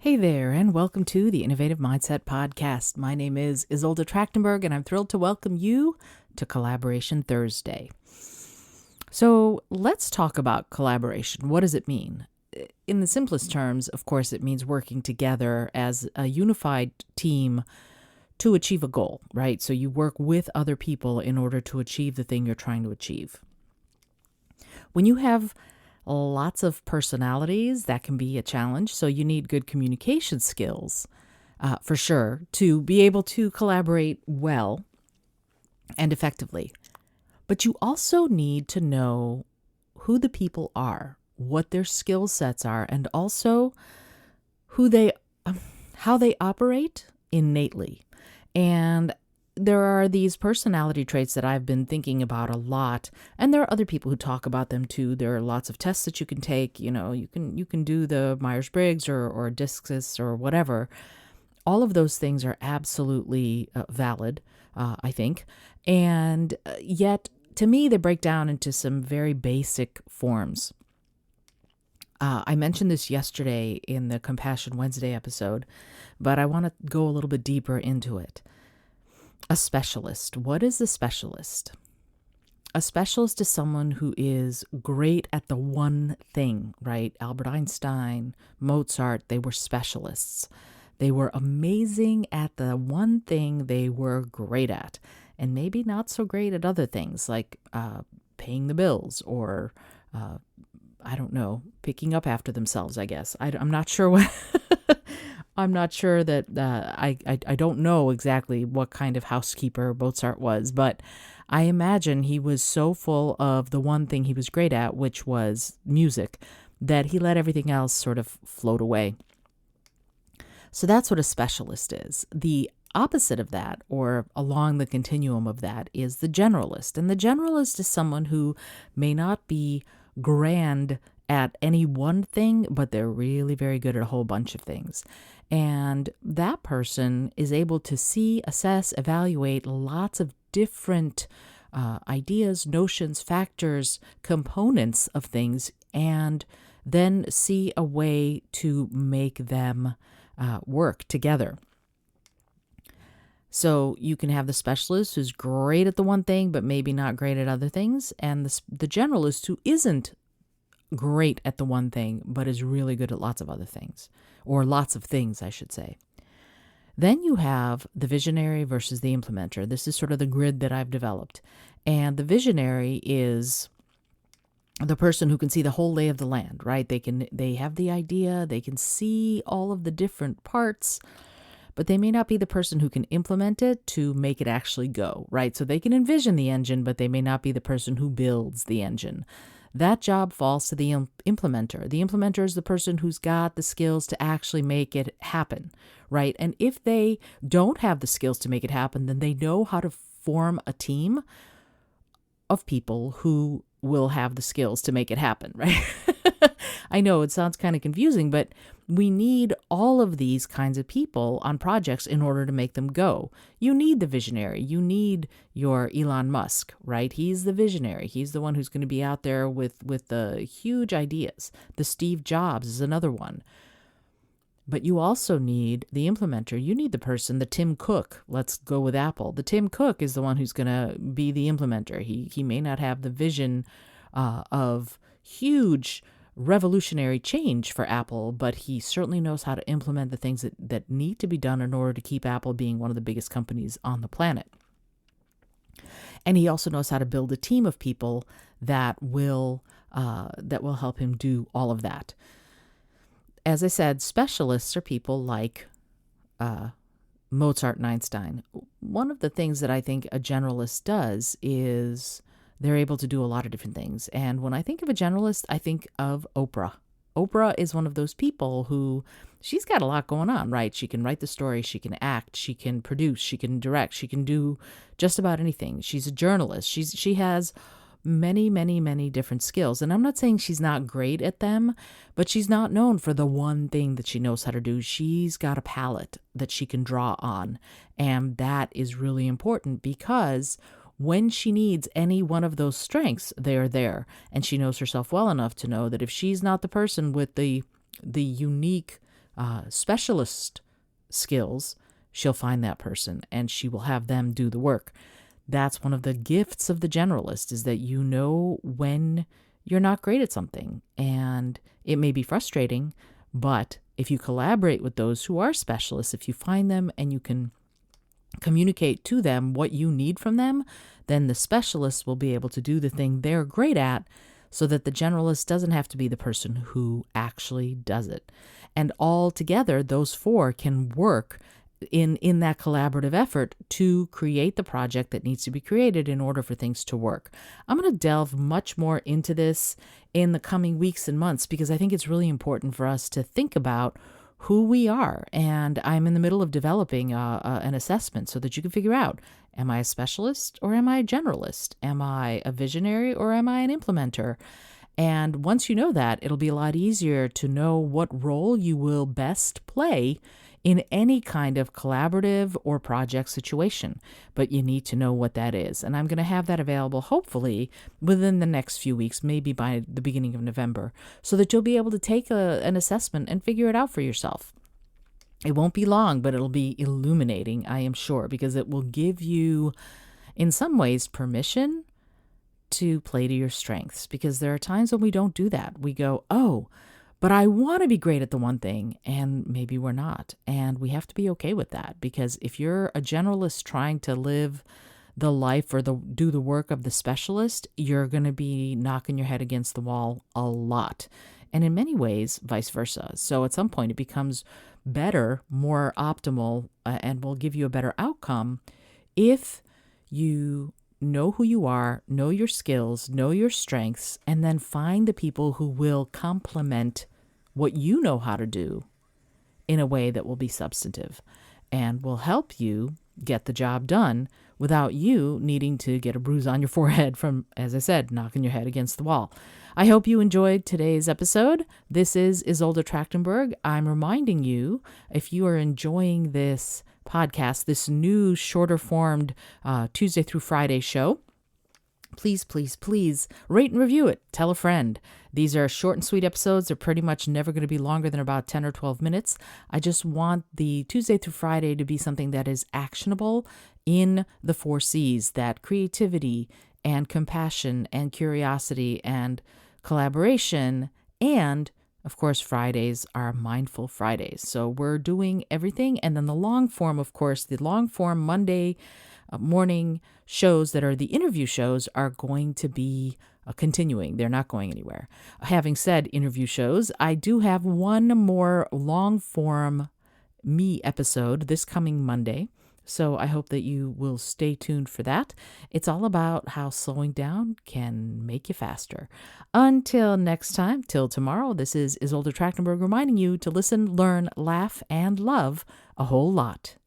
Hey there, and welcome to the Innovative Mindset Podcast. My name is Isolde Trachtenberg, and I'm thrilled to welcome you to Collaboration Thursday. So let's talk about collaboration. What does it mean? In the simplest terms, of course, it means working together as a unified team to achieve a goal, right? So you work with other people in order to achieve the thing you're trying to achieve. When you have lots of personalities, that can be a challenge. So you need good communication skills, for sure, to be able to collaborate well and effectively. But you also need to know who the people are, what their skill sets are, and also how they operate innately. And there are these personality traits that I've been thinking about a lot, and there are other people who talk about them too. There are lots of tests that you can take. You know, you can do the Myers-Briggs or Discus or whatever. All of those things are absolutely valid, I think, and yet to me they break down into some very basic forms. I mentioned this yesterday in the Compassion Wednesday episode, but I want to go a little bit deeper into it. A specialist. What is a specialist? A specialist is someone who is great at the one thing, right? Albert Einstein, Mozart, they were specialists. They were amazing at the one thing they were great at, and maybe not so great at other things like paying the bills or, I don't know, picking up after themselves, I guess. I'm not sure what... I'm not sure that I don't know exactly what kind of housekeeper Mozart was, but I imagine he was so full of the one thing he was great at, which was music, that he let everything else sort of float away. So that's what a specialist is. The opposite of that, or along the continuum of that, is the generalist. And the generalist is someone who may not be grand at any one thing, but they're really very good at a whole bunch of things. And that person is able to see, assess, evaluate lots of different ideas, notions, factors, components of things, and then see a way to make them work together. So you can have the specialist who's great at the one thing, but maybe not great at other things, and the generalist who isn't great at the one thing, but is really good at lots of other things, or lots of things, I should say. Then you have the visionary versus the implementer. This is sort of the grid that I've developed. And the visionary is the person who can see the whole lay of the land, right? They have the idea, they can see all of the different parts, but they may not be the person who can implement it to make it actually go, right? So they can envision the engine, but they may not be the person who builds the engine. That job falls to the implementer. The implementer is the person who's got the skills to actually make it happen, right? And if they don't have the skills to make it happen, then they know how to form a team of people who will have the skills to make it happen, right? I know it sounds kind of confusing, but we need all of these kinds of people on projects in order to make them go. You need the visionary. You need your Elon Musk, right? He's the visionary. He's the one who's going to be out there with the huge ideas. The Steve Jobs is another one. But you also need the implementer. You need the person, the Tim Cook. Let's go with Apple. The Tim Cook is the one who's going to be the implementer. He may not have the vision of huge revolutionary change for Apple, but he certainly knows how to implement the things that need to be done in order to keep Apple being one of the biggest companies on the planet. And he also knows how to build a team of people that will help him do all of that. As I said, specialists are people like Mozart and Einstein. One of the things that I think a generalist does is they're able to do a lot of different things. And when I think of a generalist, I think of Oprah. Oprah is one of those people who, she's got a lot going on, right? She can write the story, she can act, she can produce, she can direct, she can do just about anything. She's a journalist. She has many, many, many different skills. And I'm not saying she's not great at them, but she's not known for the one thing that she knows how to do. She's got a palette that she can draw on. And that is really important because when she needs any one of those strengths, they are there. And she knows herself well enough to know that if she's not the person with the unique specialist skills, she'll find that person and she will have them do the work. That's one of the gifts of the generalist, is that you know when you're not great at something. And it may be frustrating, but if you collaborate with those who are specialists, if you find them and you can communicate to them what you need from them, then the specialist will be able to do the thing they're great at, so that the generalist doesn't have to be the person who actually does it. And all together, those four can work in that collaborative effort to create the project that needs to be created in order for things to work. I'm going to delve much more into this in the coming weeks and months, because I think it's really important for us to think about who we are. And I'm in the middle of developing an assessment so that you can figure out, am I a specialist or am I a generalist? Am I a visionary or am I an implementer? And once you know that, it'll be a lot easier to know what role you will best play in any kind of collaborative or project situation. But you need to know what that is. And I'm going to have that available hopefully within the next few weeks, maybe by the beginning of November, so that you'll be able to take an assessment and figure it out for yourself. It won't be long, but it'll be illuminating, I am sure, because it will give you, in some ways, permission to play to your strengths. Because there are times when we don't do that. We go, oh, but I want to be great at the one thing, and maybe we're not. And we have to be okay with that, because if you're a generalist trying to live the life or do the work of the specialist, you're going to be knocking your head against the wall a lot. And in many ways, vice versa. So at some point, it becomes better, more optimal, and will give you a better outcome if you know who you are, know your skills, know your strengths, and then find the people who will complement what you know how to do in a way that will be substantive and will help you get the job done without you needing to get a bruise on your forehead from, as I said, knocking your head against the wall. I hope you enjoyed today's episode. This is Isolde Trachtenberg. I'm reminding you, if you are enjoying this podcast, this new shorter formed Tuesday through Friday show, please, please, please rate and review it. Tell a friend. These are short and sweet episodes. They're pretty much never going to be longer than about 10 or 12 minutes. I just want the Tuesday through Friday to be something that is actionable in the 4 C's, that creativity and compassion and curiosity and collaboration, and of course, Fridays are Mindful Fridays. So we're doing everything. And then the long form, of course, the long form Monday morning shows that are the interview shows are going to be continuing. They're not going anywhere. Having said interview shows, I do have one more long form me episode this coming Monday. So I hope that you will stay tuned for that. It's all about how slowing down can make you faster. Until next time, till tomorrow, this is Isolde Trachtenberg reminding you to listen, learn, laugh, and love a whole lot.